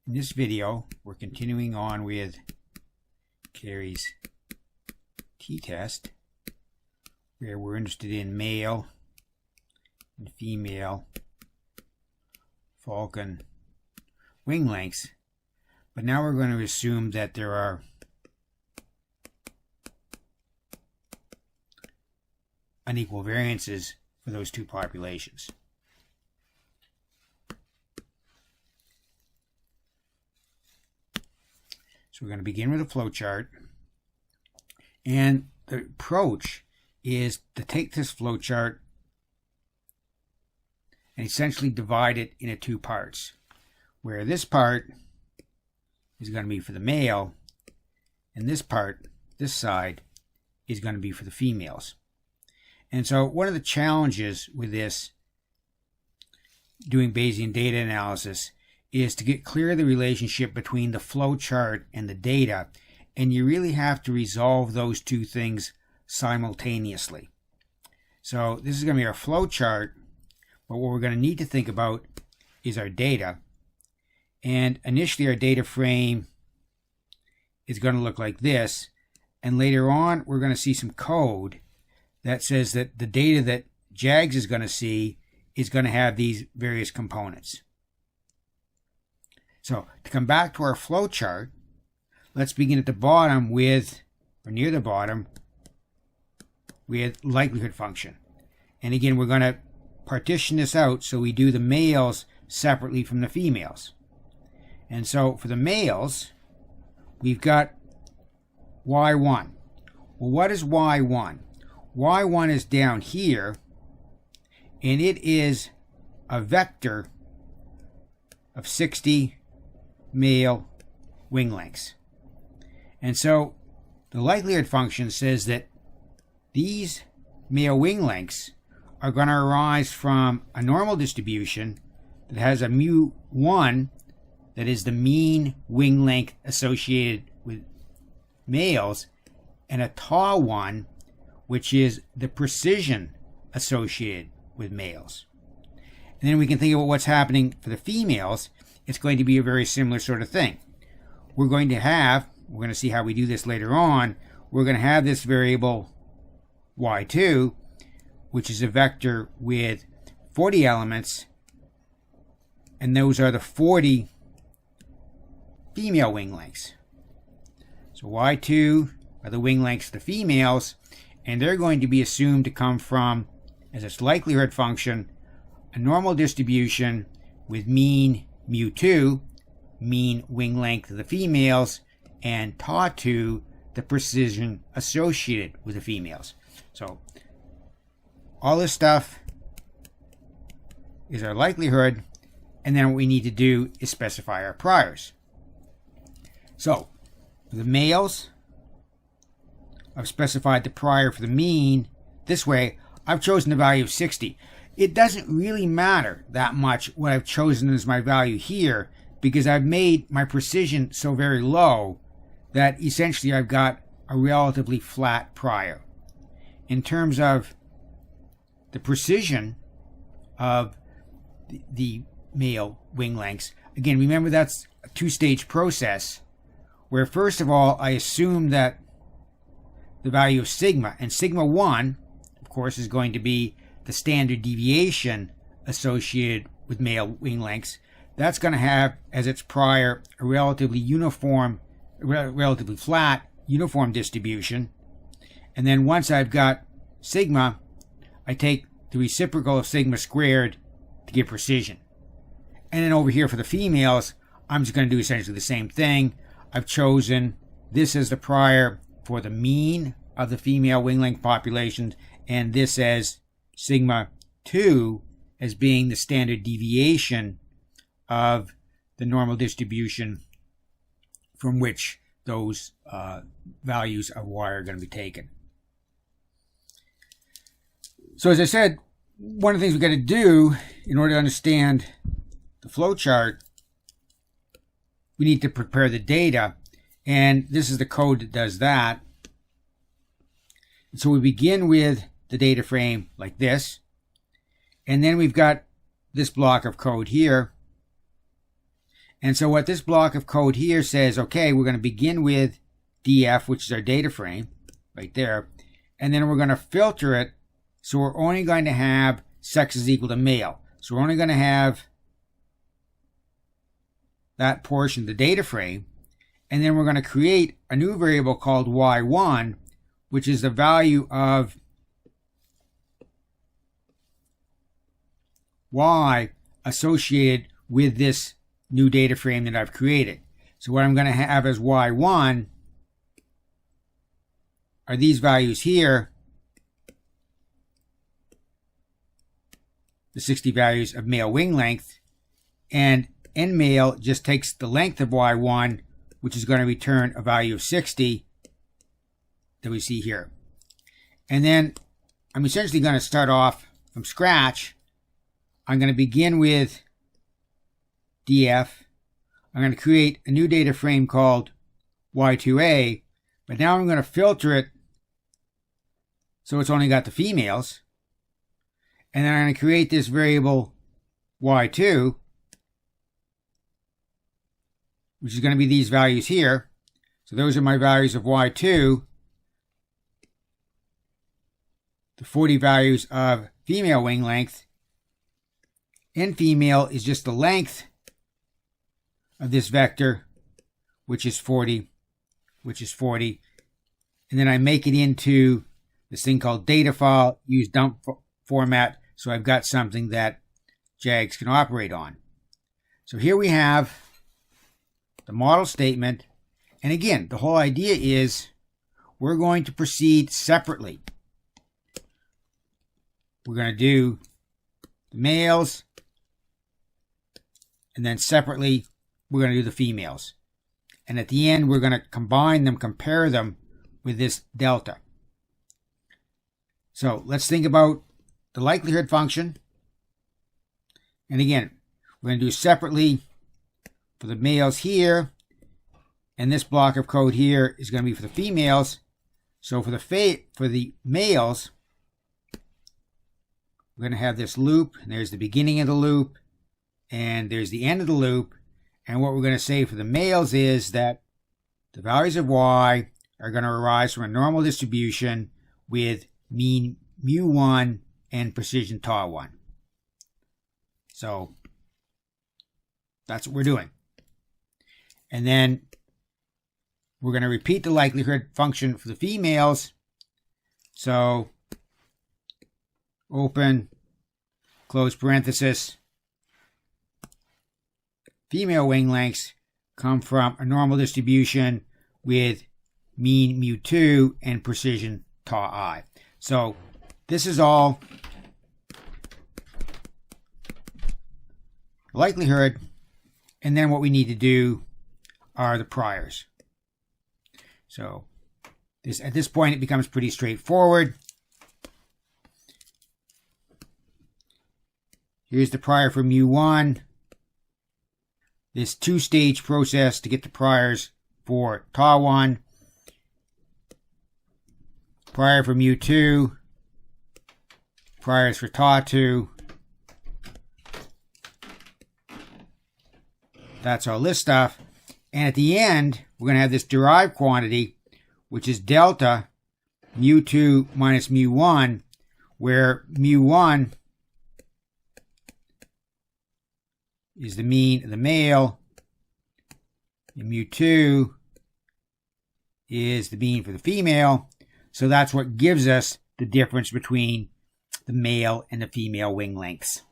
In this video, we're continuing on with Kery's t-test, where we're interested in male and female falcon wing lengths. But now we're going to assume that there are unequal variances for those two populations. So we're going to begin with a flowchart, and the approach is to take this flowchart and essentially divide it into two parts, where this part is going to be for the male, and this part, this side, is going to be for the females. And so one of the challenges with this, doing Bayesian data analysis, is to get clear of the relationship between the flow chart and the data, and you really have to resolve those two things simultaneously. So this is going to be our flow chart, but what we're going to need to think about is our data. And initially our data frame is going to look like this, and later on we're going to see some code that says that the data that JAGS is going to see is going to have these various components. So to come back to our flow chart, let's begin at the bottom with, or near the bottom, with likelihood function. And again, we're going to partition this out so we do the males separately from the females. And so for the males, we've got y1. Well, what is y1? y1 is down here, and it is a vector of 60 male wing lengths. And so the likelihood function says that these male wing lengths are going to arise from a normal distribution that has a mu1, that is the mean wing length associated with males, and a tau1, which is the precision associated with males. And then we can think about what's happening for the females. It's going to be a very similar sort of thing. We're going to see how we do this later on. We're going to have this variable y2, which is a vector with 40 elements, and those are the 40 female wing lengths. So y2 are the wing lengths of the females, and they're going to be assumed to come from, as its likelihood function, a normal distribution with mean mu2, mean wing length of the females, and tau2, the precision associated with the females. So all this stuff is our likelihood, and then what we need to do is specify our priors. So for the males, I've specified the prior for the mean. This way, I've chosen the value of 60. It doesn't really matter that much what I've chosen as my value here, because I've made my precision so very low that essentially I've got a relatively flat prior. In terms of the precision of the male wing lengths, again, remember that's a two-stage process, where first of all I assume that the value of sigma, and sigma 1, of course, is going to be the standard deviation associated with male wing lengths. That's going to have as its prior a relatively flat, uniform distribution. And then once I've got sigma, I take the reciprocal of sigma squared to get precision. And then over here for the females, I'm just going to do essentially the same thing. I've chosen this as the prior for the mean of the female wing length populations, and this as sigma 2 as being the standard deviation of the normal distribution from which those values of y are going to be taken. So as I said, one of the things we've got to do in order to understand the flow chart, we need to prepare the data, and this is the code that does that. And so we begin with the data frame like this, and then we've got this block of code here, And so what this block of code here says, okay, we're going to begin with DF, which is our data frame, right there. And then we're going to filter it, so we're only going to have sex is equal to male. So we're only going to have that portion of the data frame. And then we're going to create a new variable called y1, which is the value of y associated with this new data frame that I've created. So what I'm going to have as y1 are these values here, the 60 values of male wing length, and in male just takes the length of y1, which is going to return a value of 60 that we see here. And then I'm essentially going to start off from scratch. I'm going to begin with DF. I'm going to create a new data frame called Y2A, but now I'm going to filter it so it's only got the females. And then I'm going to create this variable Y2, which is going to be these values here. So those are my values of Y2. The 40 values of female wing length. In female is just the length of this vector, which is 40, and then I make it into this thing called data file, use dump format, so I've got something that JAGs can operate on. So here we have the model statement, and again, the whole idea is we're going to proceed separately. We're going to do the males, and then separately we're going to do the females. And at the end, we're going to combine them, compare them with this delta. So let's think about the likelihood function. And again, we're going to do separately for the males here. And this block of code here is going to be for the females. So for the males, we're going to have this loop. And there's the beginning of the loop. And there's the end of the loop. And what we're going to say for the males is that the values of y are going to arise from a normal distribution with mean mu1 and precision tau1. So that's what we're doing. And then we're going to repeat the likelihood function for the females. So open, close parenthesis. Female wing lengths come from a normal distribution with mean mu2 and precision tau I. So this is all likelihood, and then what we need to do are the priors. So at this point it becomes pretty straightforward. Here's the prior for mu1. This two-stage process to get the priors for tau1, prior for mu2, priors for tau2. That's all this stuff. And at the end, we're going to have this derived quantity, which is delta mu2 minus mu1, where mu1 is the mean of the male, and mu2 is the mean for the female. So that's what gives us the difference between the male and the female wing lengths.